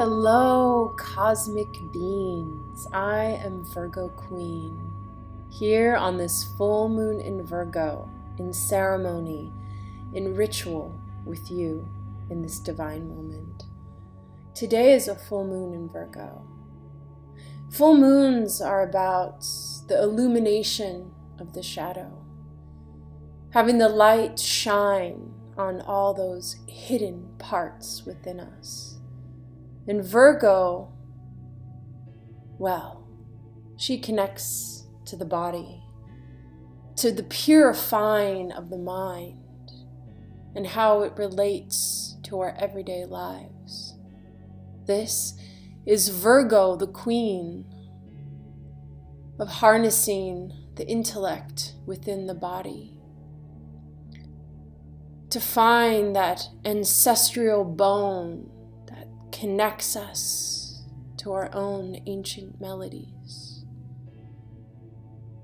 Hello, cosmic beings. I am Virgo Queen, here on this full moon in Virgo, in ceremony, in ritual with you in this divine moment. Today is a full moon in Virgo. Full moons are about the illumination of the shadow, having the light shine on all those hidden parts within us. And Virgo, well, she connects to the body, to the purifying of the mind, and how it relates to our everyday lives. This is Virgo, the queen of harnessing the intellect within the body, to find that ancestral bone that connects us to our own ancient melodies.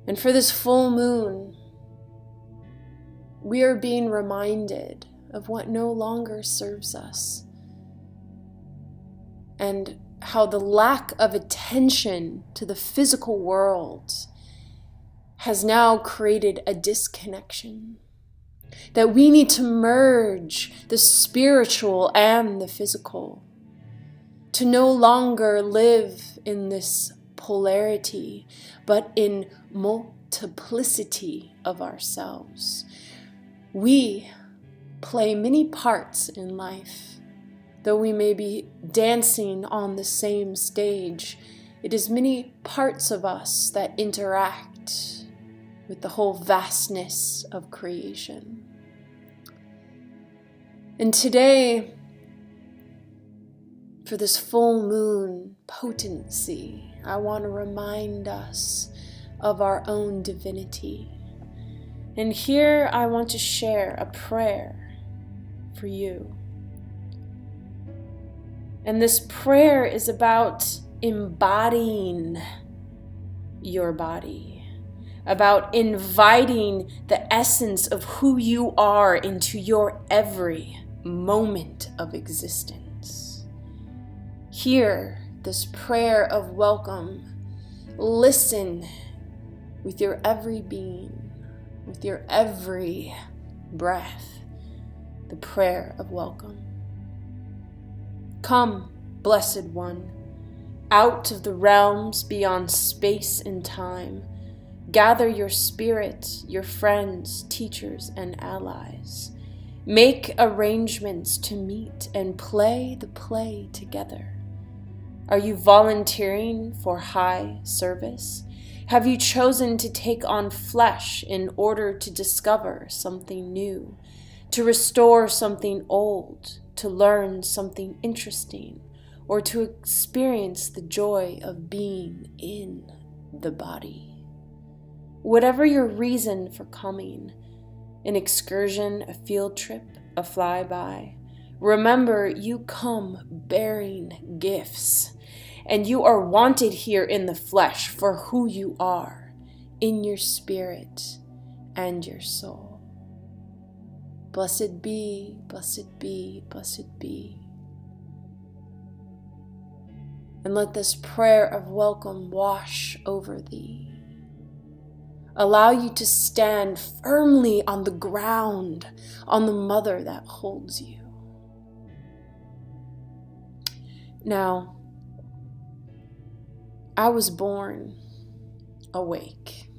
And for this full moon, we are being reminded of what no longer serves us, and how the lack of attention to the physical world has now created a disconnection. That we need to merge the spiritual and the physical, to no longer live in this polarity, but in multiplicity of ourselves. We play many parts in life. Though we may be dancing on the same stage, it is many parts of us that interact with the whole vastness of creation. And today, for this full moon potency, I want to remind us of our own divinity. And here I want to share a prayer for you. And this prayer is about embodying your body, about inviting the essence of who you are into your every moment of existence. Hear this prayer of welcome. Listen with your every being, with your every breath, the prayer of welcome. Come, Blessed One, out of the realms beyond space and time. Gather your spirit, your friends, teachers, and allies. Make arrangements to meet and play the play together. Are you volunteering for high service? Have you chosen to take on flesh in order to discover something new, to restore something old, to learn something interesting, or to experience the joy of being in the body? Whatever your reason for coming, an excursion, a field trip, a flyby, remember you come bearing gifts, and you are wanted here in the flesh for who you are, in your spirit and your soul. Blessed be, blessed be, blessed be. And let this prayer of welcome wash over thee. Allow you to stand firmly on the ground, on the mother that holds you. Now, I was born awake.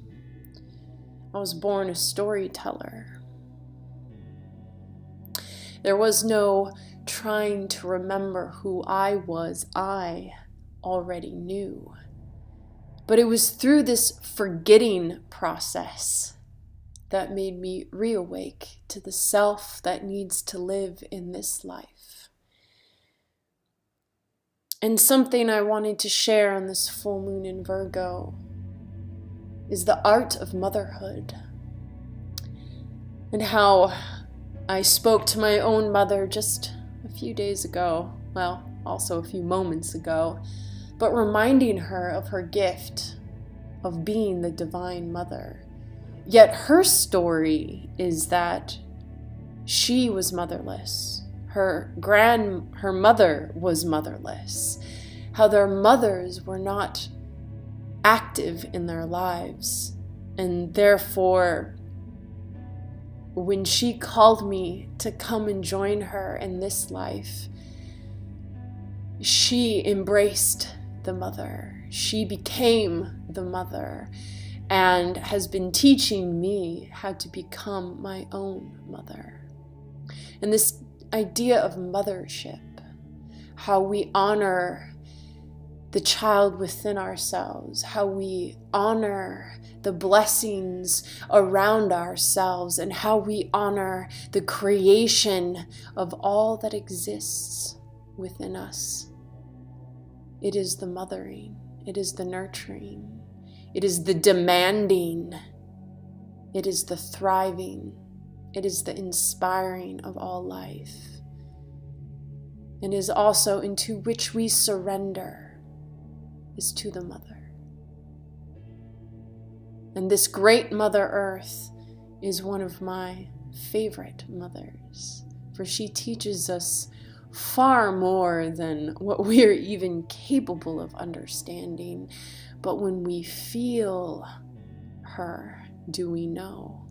I was born a storyteller. There was no trying to remember who I was. I already knew. But it was through this forgetting process that made me reawake to the self that needs to live in this life. And something I wanted to share on this full moon in Virgo is the art of motherhood, and how I spoke to my own mother just a few days ago, well, also a few moments ago, but reminding her of her gift of being the divine mother. Yet her story is that she was motherless. her mother was motherless, how their mothers were not active in their lives. And therefore, when she called me to come and join her in this life, she embraced the mother. She became the mother and has been teaching me how to become my own mother. And this idea of mothership, how we honor the child within ourselves, how we honor the blessings around ourselves, and how we honor the creation of all that exists within us. It is the mothering, it is the nurturing, it is the demanding, it is the thriving, it is the inspiring of all life. It is also into which we surrender, is to the mother. And this great Mother Earth is one of my favorite mothers, for she teaches us far more than what we are even capable of understanding. But when we feel her, do we know?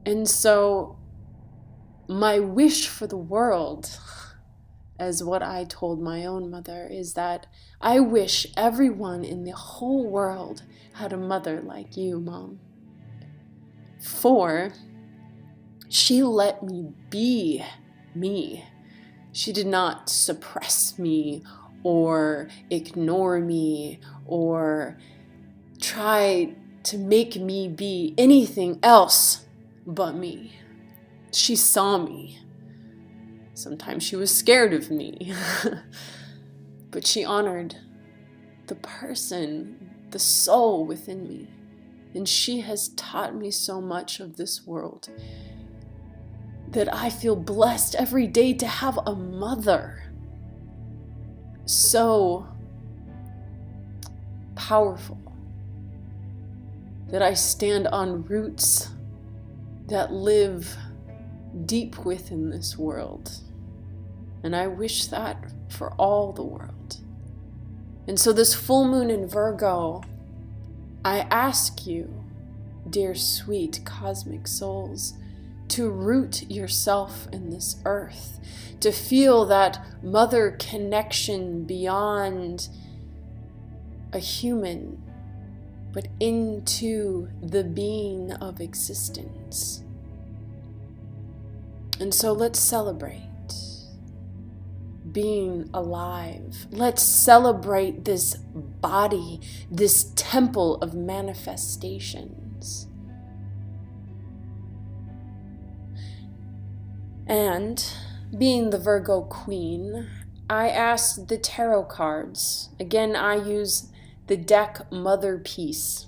And so my wish for the world, as what I told my own mother, is that I wish everyone in the whole world had a mother like you, Mom. For she let me be me. She did not suppress me or ignore me or try to make me be anything else but me. She saw me. Sometimes she was scared of me, but she honored the person, the soul within me. And she has taught me so much of this world that I feel blessed every day to have a mother so powerful that I stand on roots that live deep within this world. And I wish that for all the world. And so this full moon in Virgo, I ask you, dear sweet cosmic souls, to root yourself in this earth, to feel that mother connection beyond a human, but into the being of existence. And so let's celebrate being alive. Let's celebrate this body, this temple of manifestations. And being the Virgo queen, I asked the tarot cards. Again, I use the deck Mother Peace.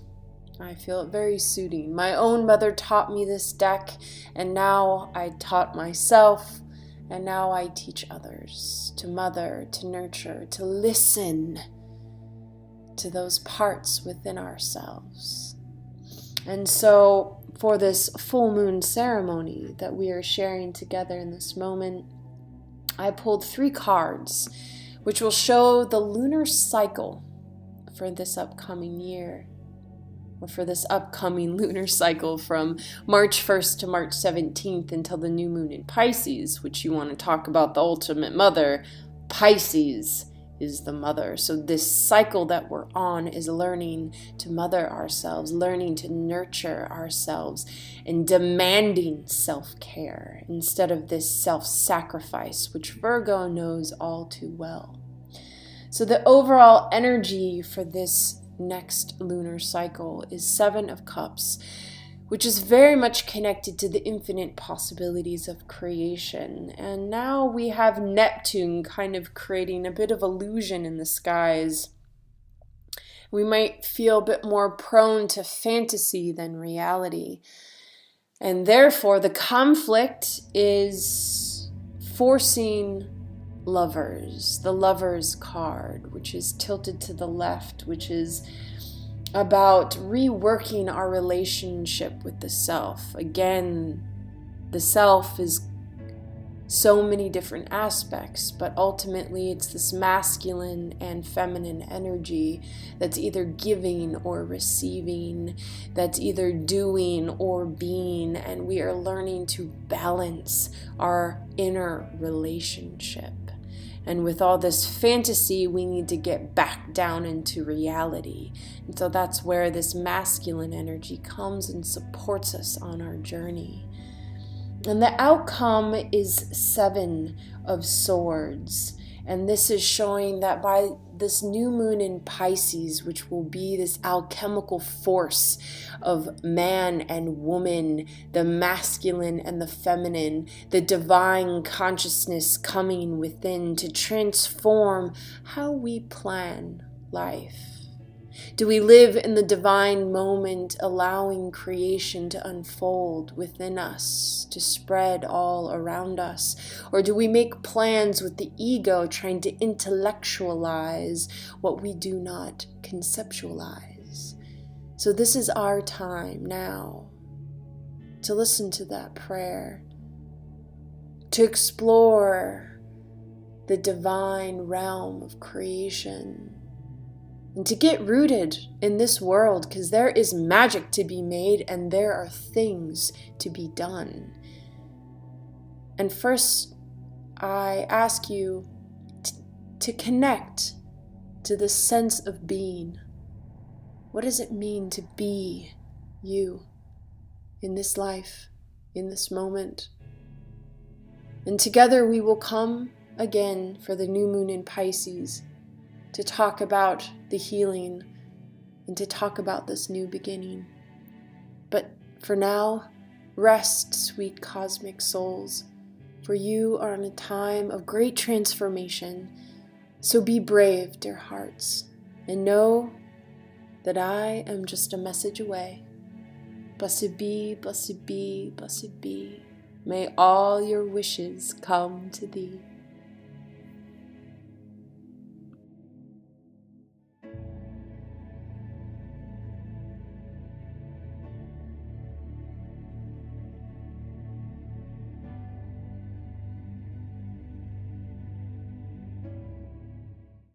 I feel it very suiting. My own mother taught me this deck, and now I taught myself, and now I teach others to mother, to nurture, to listen to those parts within ourselves. And so for this full moon ceremony that we are sharing together in this moment, I pulled 3 cards, which will show the lunar cycle for this upcoming year, or for this upcoming lunar cycle from March 1st to March 17th until the new moon in Pisces, which you want to talk about the ultimate mother. Pisces is the mother. So this cycle that we're on is learning to mother ourselves, learning to nurture ourselves, and demanding self-care instead of this self-sacrifice, which Virgo knows all too well. So the overall energy for this next lunar cycle is 7 of Cups, which is very much connected to the infinite possibilities of creation. And now we have Neptune kind of creating a bit of illusion in the skies. We might feel a bit more prone to fantasy than reality. And therefore, the conflict is forcing Lovers, the Lovers card, which is tilted to the left, which is about reworking our relationship with the self. Again, the self is so many different aspects, but ultimately it's this masculine and feminine energy that's either giving or receiving, that's either doing or being, and we are learning to balance our inner relationship. And with all this fantasy, we need to get back down into reality. And so that's where this masculine energy comes and supports us on our journey. And the outcome is 7 of Swords. And this is showing that by this new moon in Pisces, which will be this alchemical force of man and woman, the masculine and the feminine, the divine consciousness coming within to transform how we plan life. Do we live in the divine moment, allowing creation to unfold within us, to spread all around us? Or do we make plans with the ego, trying to intellectualize what we do not conceptualize? So this is our time now to listen to that prayer, to explore the divine realm of creation, and to get rooted in this world, because there is magic to be made and there are things to be done. And first, I ask you to connect to the sense of being. What does it mean to be you in this life, in this moment? And together we will come again for the new moon in Pisces, to talk about the healing and to talk about this new beginning. But for now, rest, sweet cosmic souls, for you are in a time of great transformation. So be brave, dear hearts, and know that I am just a message away. Blessed be, blessed be, blessed be. May all your wishes come to thee.